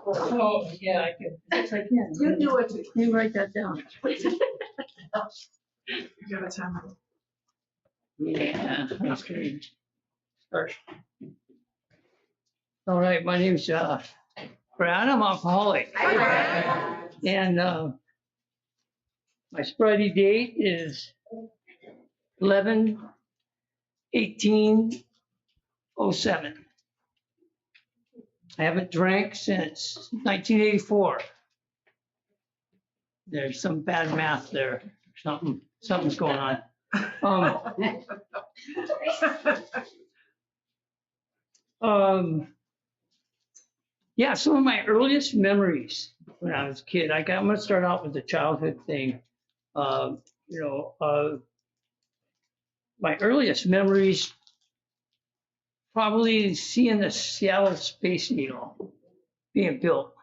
Oh, yeah, I can. Yes, I can. You do it. You write that down. You got a timer. Yeah, okay. Start. All right, my name's Brad. I'm alcoholic. Hi, Brad. And my sobriety date is 11/18/07. I haven't drank since 1984. There's some bad math there. Something's going on. Yeah, some of my earliest memories when I was a kid. I'm going to start out with the childhood thing. My earliest memories, probably seeing the Seattle Space Needle being built.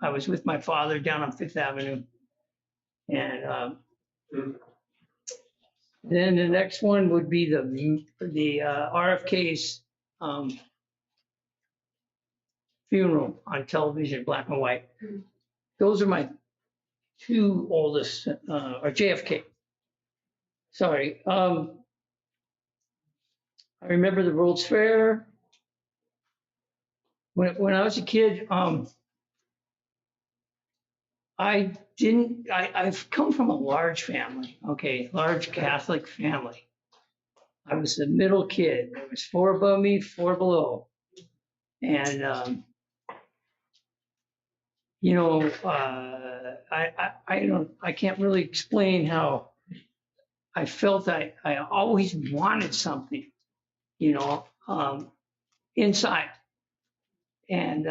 I was with my father down on Fifth Avenue, and then the next one would be the RFK's funeral on television, black and white. Those are my two oldest, or JFK. Sorry. I remember the World's Fair. When I was a kid, I've come from a large family, okay, large Catholic family. I was the middle kid. There was 4 above me, 4 below. And, I can't really explain how I felt. I always wanted something, inside. And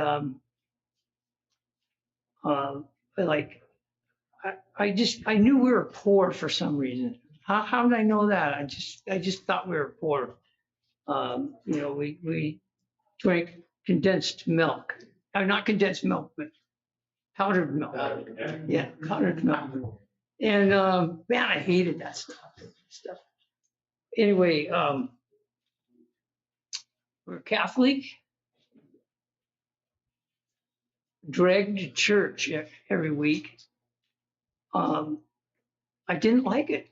I knew we were poor for some reason. How did I know that? I just thought we were poor. We drank condensed milk. Not condensed milk, but powdered milk. Yeah, powdered milk. And man, I hated that stuff. Anyway, we're Catholic. Dragged to church every week. I didn't like it.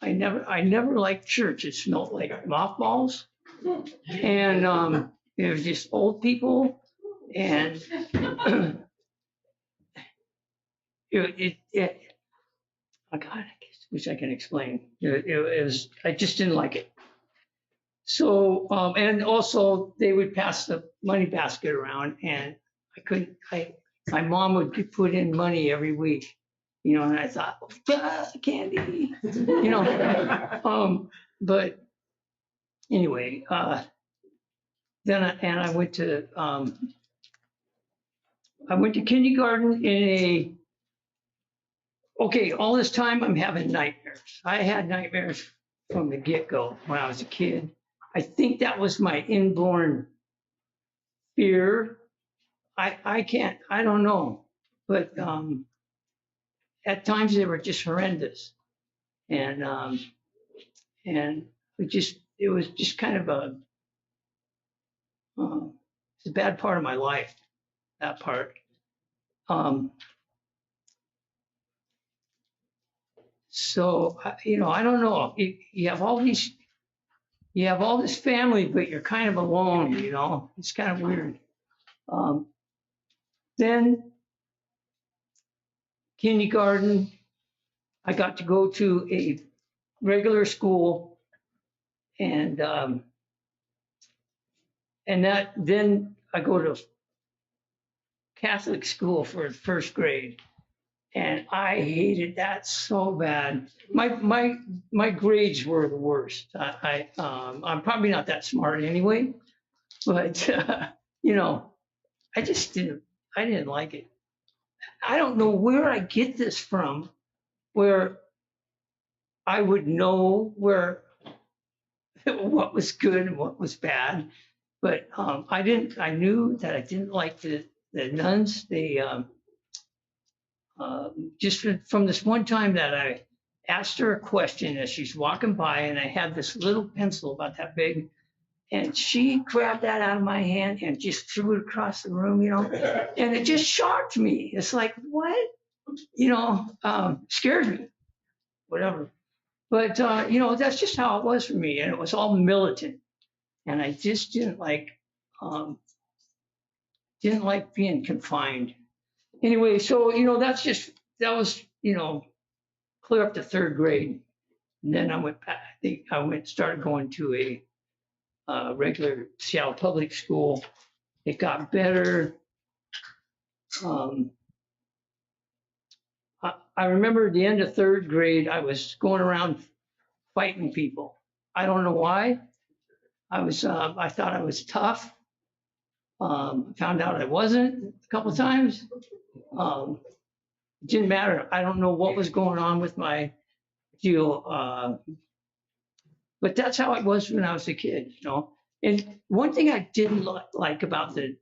I never liked church. It smelled like mothballs, and it was just old people, and oh God, I wish I can explain. It was, I just didn't like it. So, and also they would pass the money basket around, and my mom would put in money every week, and I thought, candy, but anyway, then I went to kindergarten all this time I'm having nightmares. I had nightmares from the get-go when I was a kid. I think that was my inborn fear. I don't know, but at times they were just horrendous, and it was just kind of it's a bad part of my life, that part. So I don't know. You have all this family, but you're kind of alone. It's kind of weird. Then kindergarten, I got to go to a regular school, and then I go to Catholic school for first grade, and I hated that so bad. My grades were the worst. I'm probably not that smart anyway, but I just didn't. I didn't like it. I don't know where I get this from, where I would know what was good and what was bad, but I didn't. I knew that I didn't like the nuns. They just from this one time that I asked her a question as she's walking by, and I had this little pencil about that big, And she grabbed that out of my hand and just threw it across the room, and it just shocked me. It's like, what? Scared me, whatever. But, that's just how it was for me. And it was all militant. And I just um, didn't like being confined. Anyway, so, that was, clear up to third grade. And then I went back, started going to a regular Seattle public school. It got better. I remember at the end of third grade, I was going around fighting people. I don't know why. I thought I was tough. Found out I wasn't a couple times. It didn't matter. I don't know what was going on with my deal. But that's how it was when I was a kid, And one thing I didn't like about the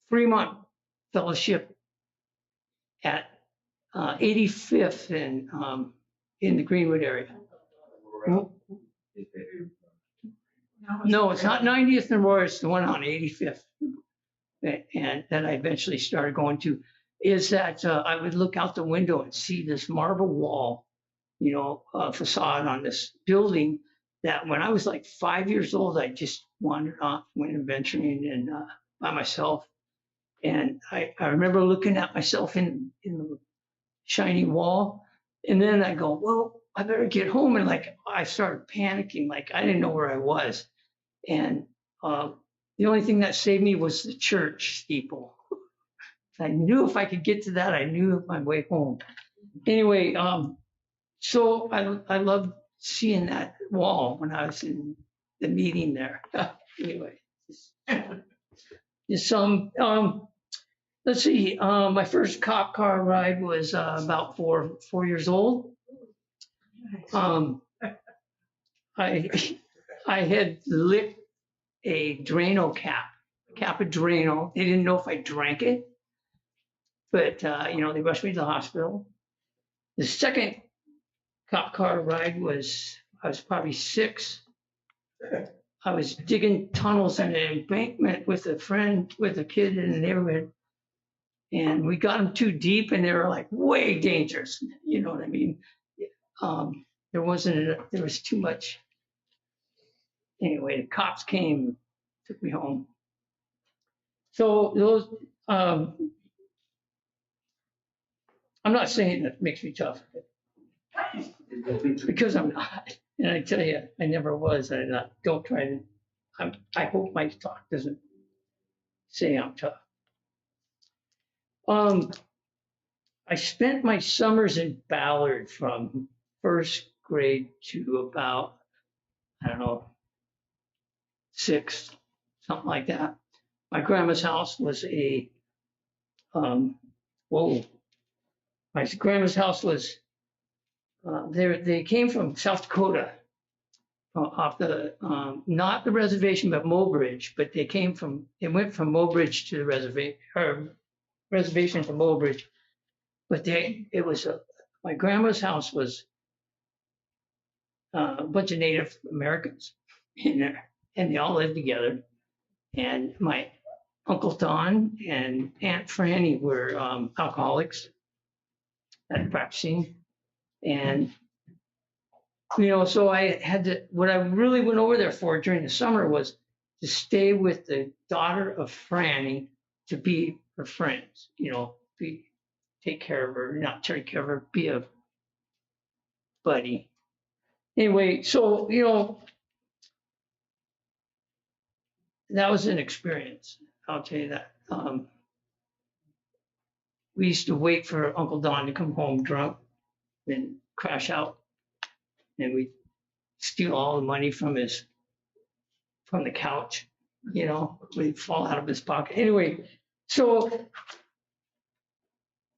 Fremont Fellowship at 85th and in the Greenwood area. No, it's not 90th and Roy, it's the one on 85th. And that I eventually started going to, is that I would look out the window and see this marble wall, facade on this building that when I was like 5 years old, I just wandered off, went adventuring and by myself. And I remember looking at myself in the shiny wall. And then I go, well, I better get home. And I started panicking, I didn't know where I was. And the only thing that saved me was the church steeple. I knew if I could get to that, I knew my way home. Anyway, so I loved seeing that wall when I was in the meeting there. Anyway, just some. Let's see. My first cop car ride was about 4 years old. I had lit a Drano cap of Drano. They didn't know if I drank it, but they rushed me to the hospital. The second cop car ride I was probably 6. I was digging tunnels in an embankment with a kid in the neighborhood. And we got them too deep and they were way dangerous. You know what I mean? There was too much. Anyway, the cops came, took me home. So those, I'm not saying that makes me tough, because I'm not. And I tell you, I never was. And I don't try to, I hope my talk doesn't say I'm tough. I spent my summers in Ballard from first grade to about, I don't know, 6th, something like that. My grandma's house was my grandma's house was, they came from South Dakota, off the, not the reservation, but Mobridge, but they went from Mobridge to the reservation to Mobridge. But my grandma's house was a bunch of Native Americans in there, and they all lived together. And my Uncle Don and Aunt Franny were alcoholics and practicing. And, so I had to, what I really went over there for during the summer was to stay with the daughter of Franny to be her friends, take care of her, not take care of her, be a buddy. Anyway, so, that was an experience. I'll tell you that. We used to wait for Uncle Don to come home drunk and crash out. And we'd steal all the money from the couch, we'd fall out of his pocket. Anyway, so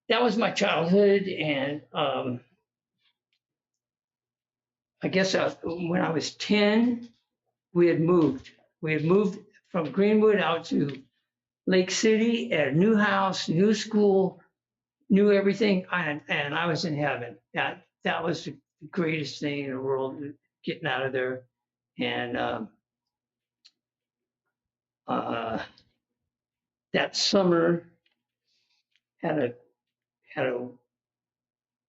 that was my childhood. And I guess when I was 10, we had moved. We had moved from Greenwood out to Lake City at a new house, new school, new everything, and I was in heaven. That was the greatest thing in the world, getting out of there. And that summer had a had a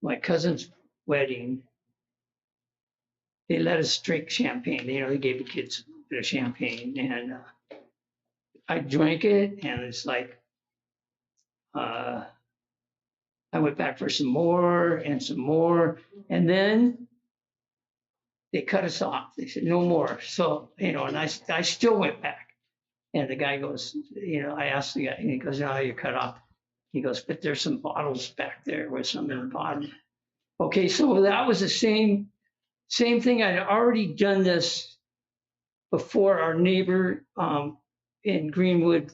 my cousin's wedding. They let us drink champagne. You know, they gave the kids a bit of champagne, and I drank it, and it's like I went back for some more and some more, and then they cut us off. They said no more. So you know, and I still went back, and the guy goes, you know, I asked the guy, and he goes, no, you're cut off. He goes, but there's some bottles back there with some in the bottom. Okay, so that was the same thing. I'd already done this before. Our neighbor in Greenwood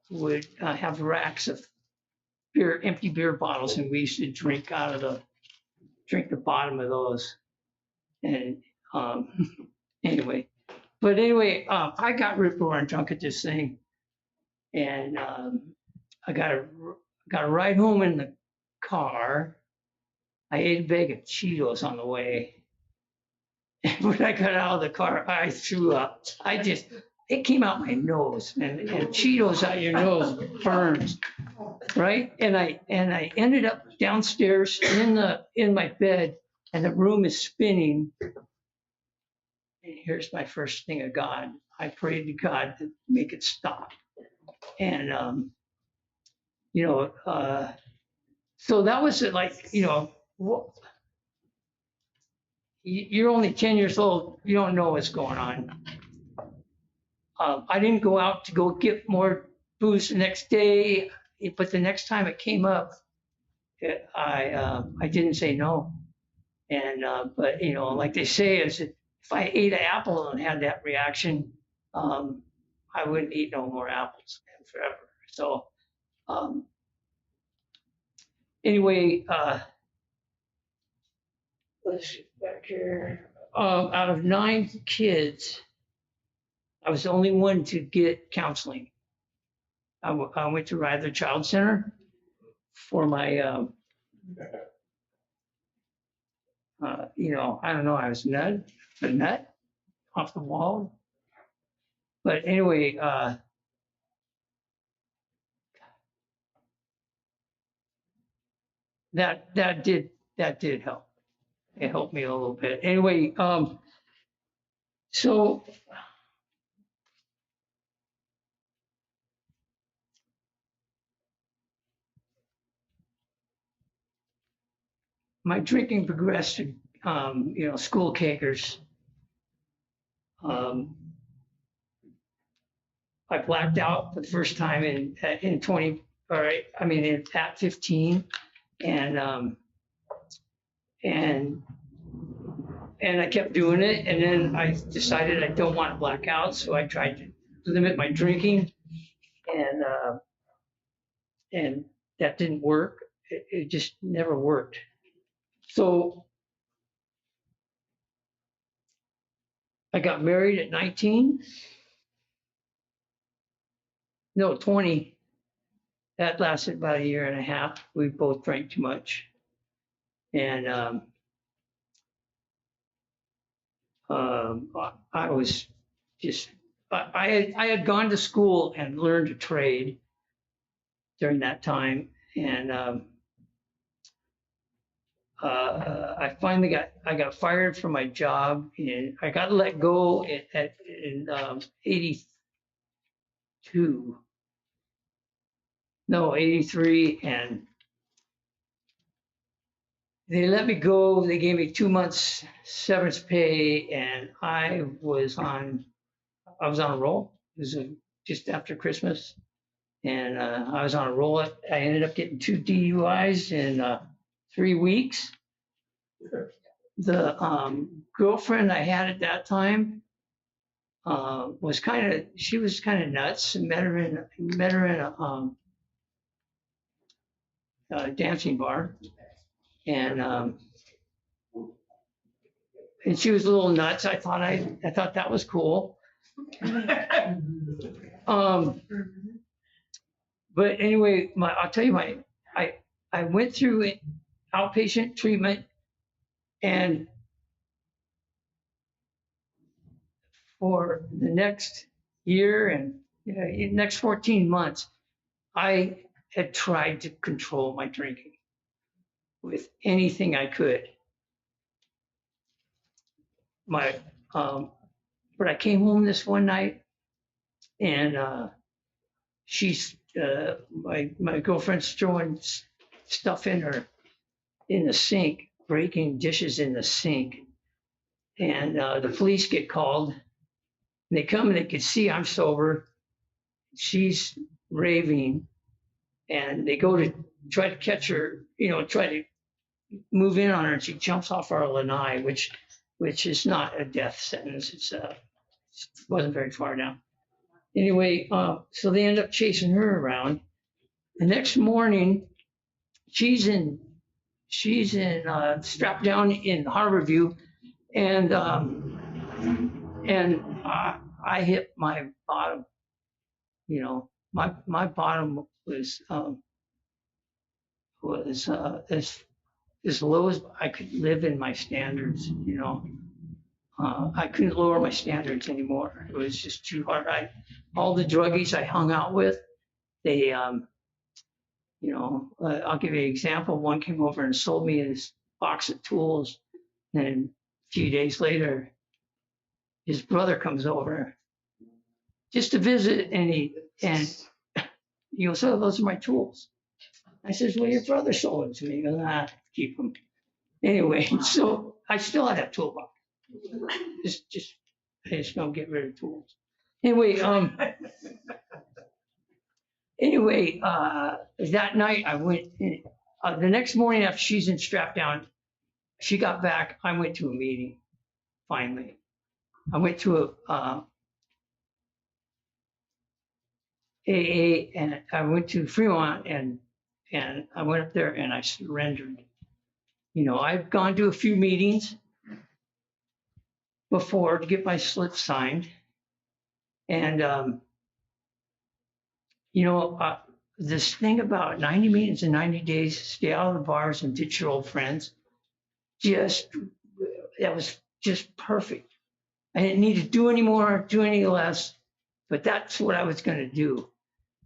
would have racks of empty beer bottles, and we used to drink the bottom of those. And anyway, I got rip roaring drunk at this thing, and I got a ride home in the car. I ate a bag of Cheetos on the way. And when I got out of the car, I threw up. It came out my nose, and Cheetos out your nose burns, right? And I ended up downstairs in my bed, and the room is spinning. And here's my first thing of God. I prayed to God to make it stop. And so that was like, you're only 10 years old. You don't know what's going on. I didn't go out to go get more booze the next day, but the next time it came up, I didn't say no. And but like they say, is if I ate an apple and had that reaction, I wouldn't eat no more apples forever. So anyway, let's get back here. Out of 9 kids, I was the only one to get counseling. I went to Ryder Child Center for my, I don't know, I was a nut off the wall. But anyway, that did help. It helped me a little bit. Anyway, so my drinking progressed to, school cakers. I blacked out for the first time at 15, and I kept doing it, and then I decided I don't want to black out, so I tried to limit my drinking, and that didn't work. It just never worked. So I got married at 19. No, 20. That lasted about a year and a half. We both drank too much. And I was just, I had gone to school and learned a trade during that time. And I finally got fired from my job, and I got let go in 82. No, 83, and they let me go. They gave me 2 months severance pay, and I was on a roll. It was just after Christmas, and I was on a roll. I ended up getting 2 DUIs in 3 weeks. The girlfriend I had at that time was kind of nuts. Met her in a dancing bar, and she was a little nuts. I thought that was cool. But anyway, I'll tell you, I went through outpatient treatment, and for the next year and next 14 months, I had tried to control my drinking with anything I could. But I came home this one night, and my girlfriend's throwing stuff in the sink, breaking dishes in the sink, and the police get called. And they come and they can see I'm sober. She's raving, and they go to try to catch her, try to move in on her, and she jumps off our lanai, which is not a death sentence. It wasn't very far down. Anyway, so they end up chasing her around. The next morning, she's strapped down in Harborview, and I hit my bottom. My bottom was as low as I could live in my standards. I couldn't lower my standards anymore. It was just too hard. All the druggies I hung out with, they, I'll give you an example. One came over and sold me his box of tools, and a few days later, his brother comes over just to visit, and he goes, "So those are my tools." I says, "Well, your brother sold them to me." He goes, "Ah, keep them." Anyway, so I still had that toolbox. I just don't get rid of tools. Anyway, that night I went in, the next morning after she's in strapped down, she got back. I went to a meeting. Finally, I went to a AA, and I went to Fremont, and I went up there and I surrendered. I've gone to a few meetings before to get my slip signed, and this thing about 90 meetings in 90 days, stay out of the bars and ditch your old friends, that was just perfect. I didn't need to do any more, do any less, but that's what I was going to do.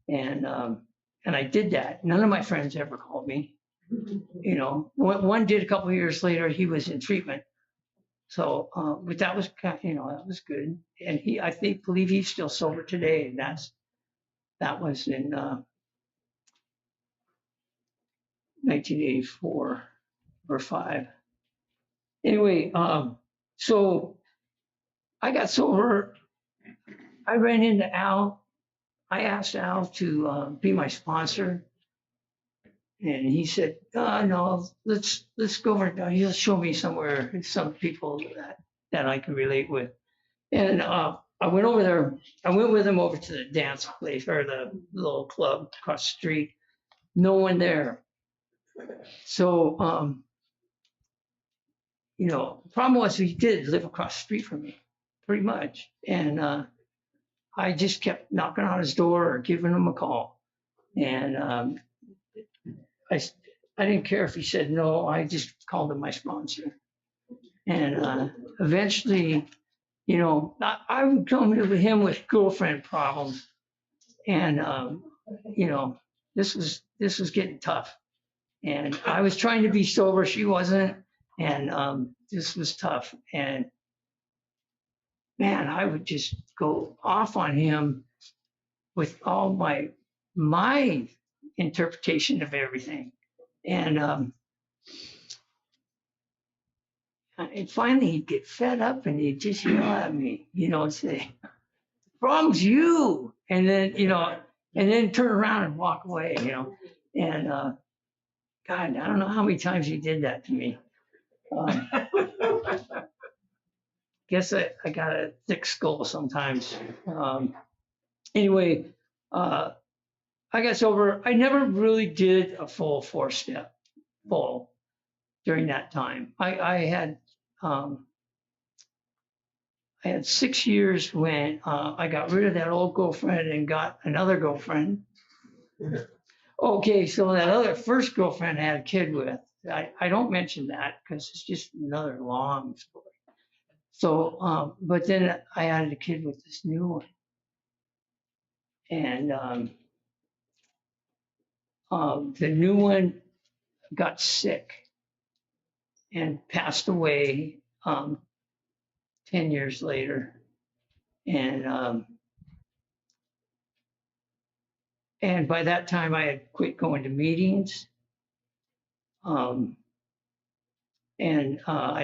And I did that. None of my friends ever called me. One did a couple of years later. He was in treatment. So, but that was that was good. And I believe he's still sober today. And that was in 1984 or 5. Anyway, so I got sober. I ran into Al. I asked Al to be my sponsor, and he said, "No, let's go over. He'll show me somewhere, some people that I can relate with." And I went over there. I went with him over to the dance place or the little club across the street. No one there. So, the problem was he did live across the street from me, pretty much, and I just kept knocking on his door or giving him a call. And I didn't care if he said no. I just called him my sponsor. And eventually, I would come to him with girlfriend problems. And, this was getting tough. And I was trying to be sober. She wasn't. And this was tough. And man, I would just go off on him with all my interpretation of everything. And finally he'd get fed up and he'd just yell at me, and say, "The problem's you." And then turn around and walk away, And God, I don't know how many times he did that to me. Guess I got a thick skull sometimes. Anyway, I got sober. I never really did a full 4-step during that time. I had 6 years when I got rid of that old girlfriend and got another girlfriend. Okay, so that other first girlfriend I had a kid with. I don't mention that because it's just another long story. So, but then I had a kid with this new one. And the new one got sick and passed away 10 years later. And by that time, I had quit going to meetings. I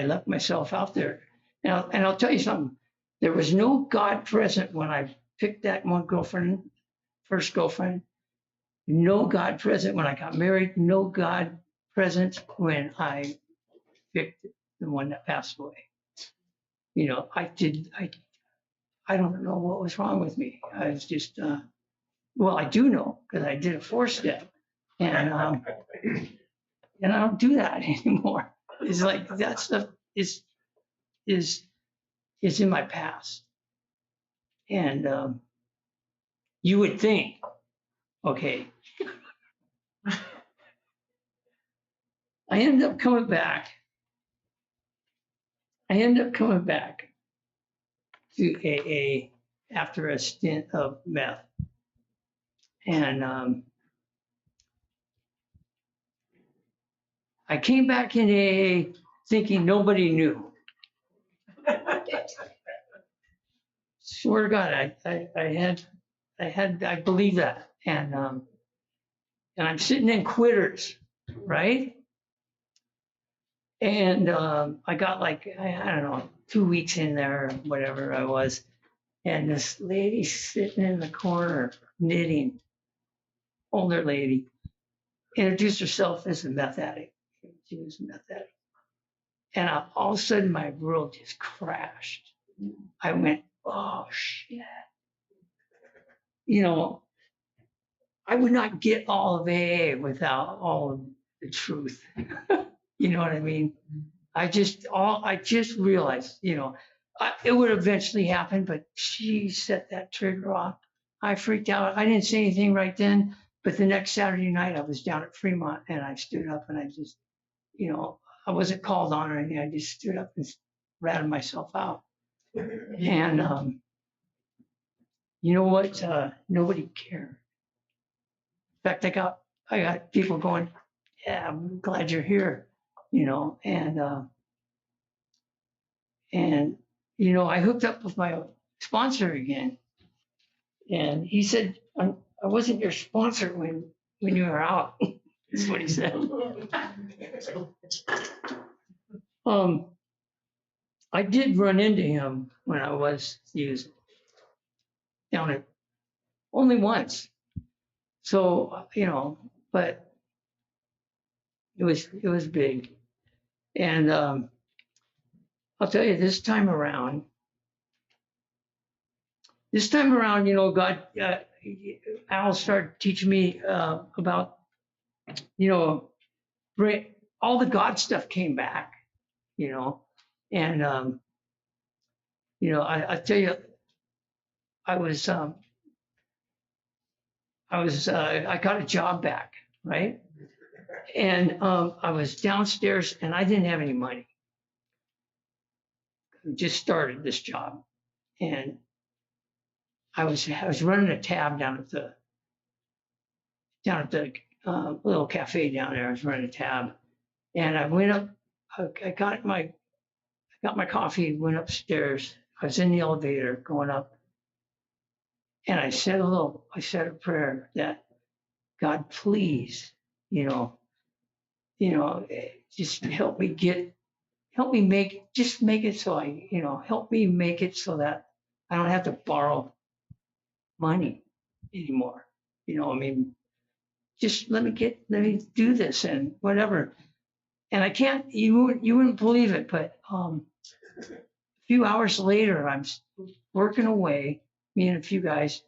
left myself out there. And I'll tell you something. There was no God present when I picked that one girlfriend, first girlfriend. No God present when I got married. No God present when I picked the one that passed away. You know, I don't know what was wrong with me. I was just, well, I do know because I did a 4-step, and I don't do that anymore. It's like that stuff is in my past, and you would think, okay, I ended up coming back. I ended up coming back to AA after a stint of meth, and I came back in AA thinking nobody knew. Swear to God, I believe that, and I'm sitting in Quitters, right? And I got like I don't know 2 weeks in there, or whatever I was, and this lady sitting in the corner knitting, older lady, introduced herself as a meth addict. She was a meth addict, and all of a sudden my world just crashed. I went, oh shit. You know, I would not get all of AA without all of the truth. You know what I mean? I just realized, you know, it would eventually happen, but she set that trigger off. I freaked out. I didn't say anything right then, but the next Saturday night I was down at Fremont and I stood up and I just, you know, I wasn't called on or anything. I just stood up and ratted myself out. And you know what? Nobody cared. In fact, I got people going, yeah, I'm glad you're here, you know, and you know, I hooked up with my sponsor again, and he said, I wasn't your sponsor when you were out. That's what he said. I did run into him when I was using down at only once. So, you know, but it was big. And I'll tell you, this time around, you know, God, Al started teaching me about, you know, all the God stuff came back, you know, and you know, I tell you, I got a job back, right? And I was downstairs and I didn't have any money. I just started this job, and I was running a tab down at the little cafe down there. I was running a tab, and I went up. I got my coffee, went upstairs. I was in the elevator going up, and I said a prayer that God, please, you know, just help me make it so help me make it so that I don't have to borrow money anymore. You know, I mean, just let me do this and whatever. And I can't, you wouldn't believe it, but a few hours later, I'm working away, me and a few guys,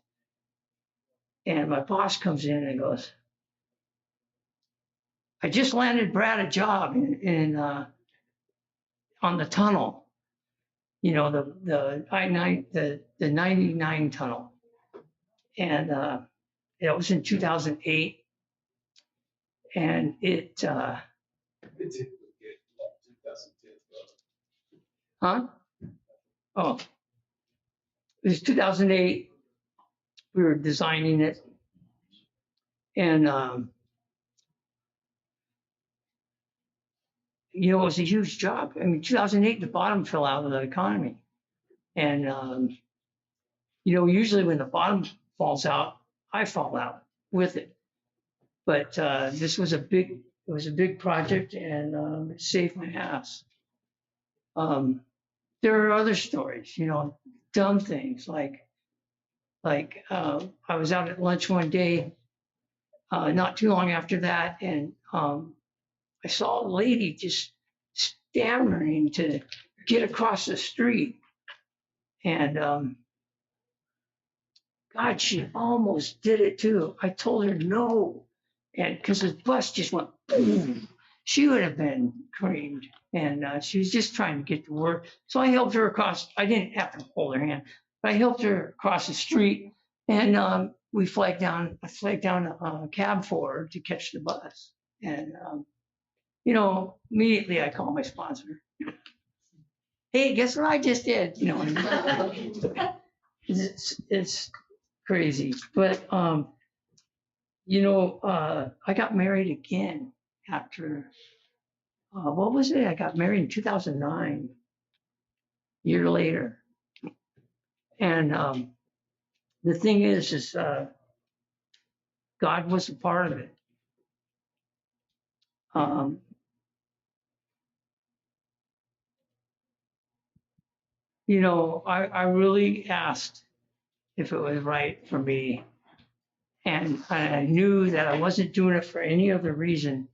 and my boss comes in and goes, I just landed Brad a job on the tunnel, you know, the I-9, the 99 tunnel. And it was in 2008. And huh? Oh, it was 2008. we were designing it. And, you know, it was a huge job. I mean, 2008, the bottom fell out of the economy. And, you know, usually when the bottom falls out, I fall out with it. But this was it was a big project, and it saved my ass. There are other stories, you know, dumb things like I was out at lunch one day, not too long after that, and I saw a lady just stammering to get across the street, and God, she almost did it too. I told her no, and because the bus just went boom, she would have been creamed, and she was just trying to get to work. So I helped her across. I didn't have to hold her hand, but I helped her across the street, and I flagged down a cab for her to catch the bus, and you know, immediately I called my sponsor. Hey, guess what I just did? You know, it's crazy, but you know, I got married again after what was it? I got married in 2009, a year later, and the thing is God was a part of it. You know, I really asked if it was right for me, and I knew that I wasn't doing it for any other reason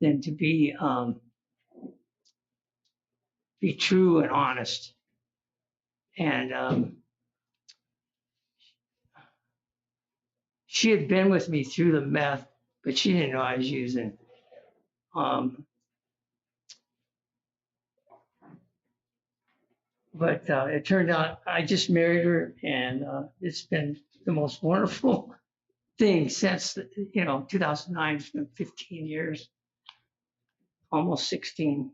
than to be true and honest. And she had been with me through the meth, but she didn't know I was using. But it turned out I just married her, and it's been the most wonderful thing since, you know, 2009. It's been 15 years, almost 16,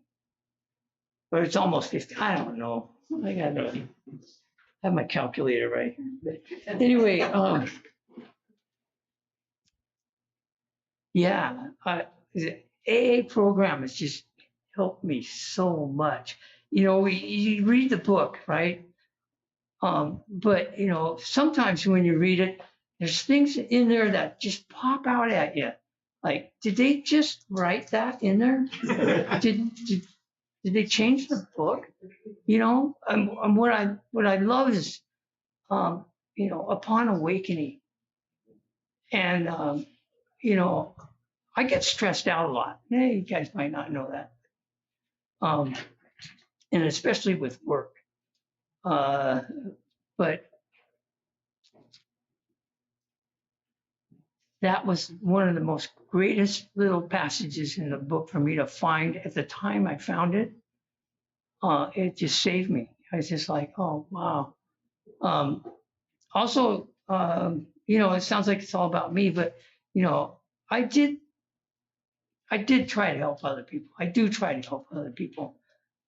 but it's almost 50. I don't know. I gotta have my calculator right here. But anyway, yeah, the AA program has just helped me so much. You know, you read the book, right? But you know, sometimes when you read it, there's things in there that just pop out at you. Like, did they just write that in there? Did they change the book? You know, and what I love is, you know, upon awakening, and you know, I get stressed out a lot. Hey, you guys might not know that, and especially with work. But that was one of the most greatest little passages in the book for me to find at the time I found it. It just saved me. I was just like, oh, wow. Also, you know, it sounds like it's all about me, but, you know, I did try to help other people. I do try to help other people.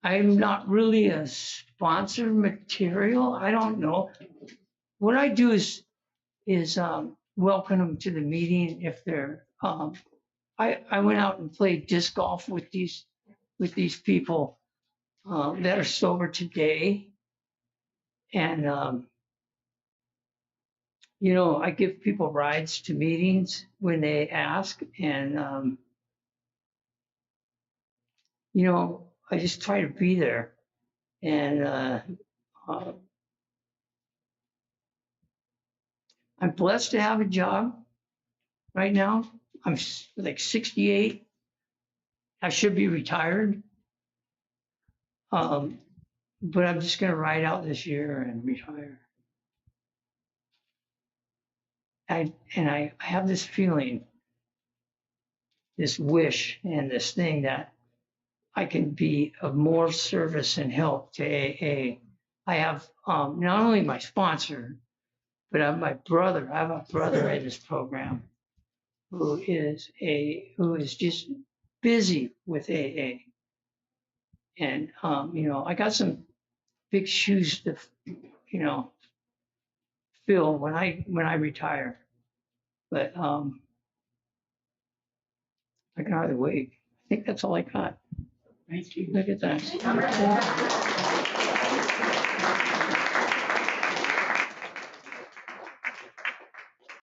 I'm not really a sponsor material. I don't know. What I do is welcome them to the meeting if they're. I went out and played disc golf with these people that are sober today, and you know, I give people rides to meetings when they ask, and you know, I just try to be there, and I'm blessed to have a job right now. I'm like 68. I should be retired. But I'm just going to ride out this year and retire. I have this feeling, this wish, and this thing that I can be of more service and help to AA. I have not only my sponsor, but I have my brother. I have a brother in this program who is just busy with AA. And you know, I got some big shoes to, you know, fill when I retire. But I can hardly wait. I think that's all I got. Thank you. Look at that.